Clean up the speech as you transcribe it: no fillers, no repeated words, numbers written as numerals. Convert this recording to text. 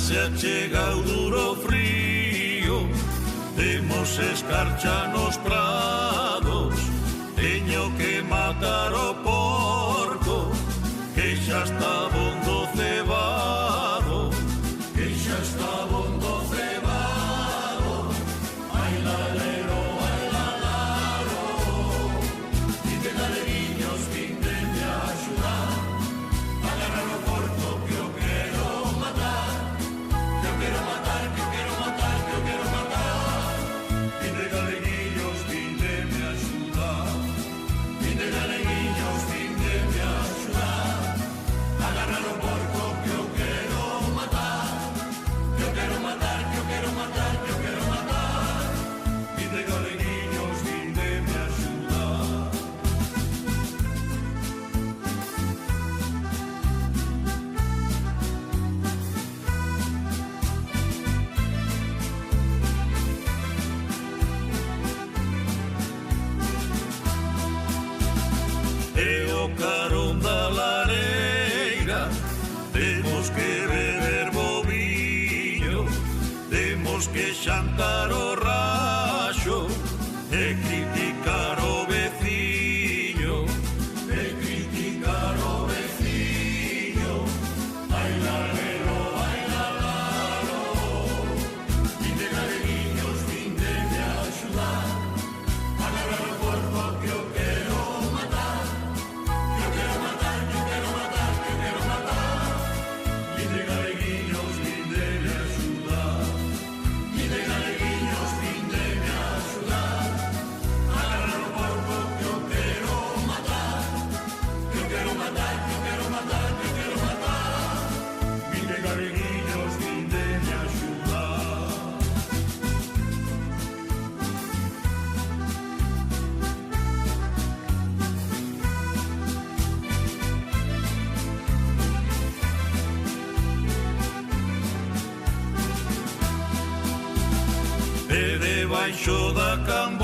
se achega o duro frío, temos escarcha nos prados, teño que matar o porco, que xa está bondo cebado, que xa está bondo cebado. Ai lalero, ai lalaro, vinde galeguiños, vinde de axudar, agarrar o porco que eu quero matar, que eu quero matar, que eu quero matar, que eu quero matar. Vinde galeguiños, vinde de axudar, vinde galeguiños, vinde de axudar, agarrar o porco que eu quero matar, que eu quero matar, que eu quero matar, que eu quero matar. Vinde galeguiños, vinde de axudar. E o carón da lareira temos que beber boviño, temos que xantar o raxo e criticar o veciño, e criticar o veciño. Ai lalero, ai lalaro, vinde galeguiños, vinde de axudar, agarrar o porco que eu quero matar, que eu quero matar, que eu quero matar, que eu quero matar. Vinde galeguiños, vinde de axudar, vinde galeguiños, vinde de axudar, agarrar o porco que eu quero matar, que eu quero matar, que eu quero matar, que eu quero matar. Vinde galeguiños, vinde de axudar. E debaixo da camba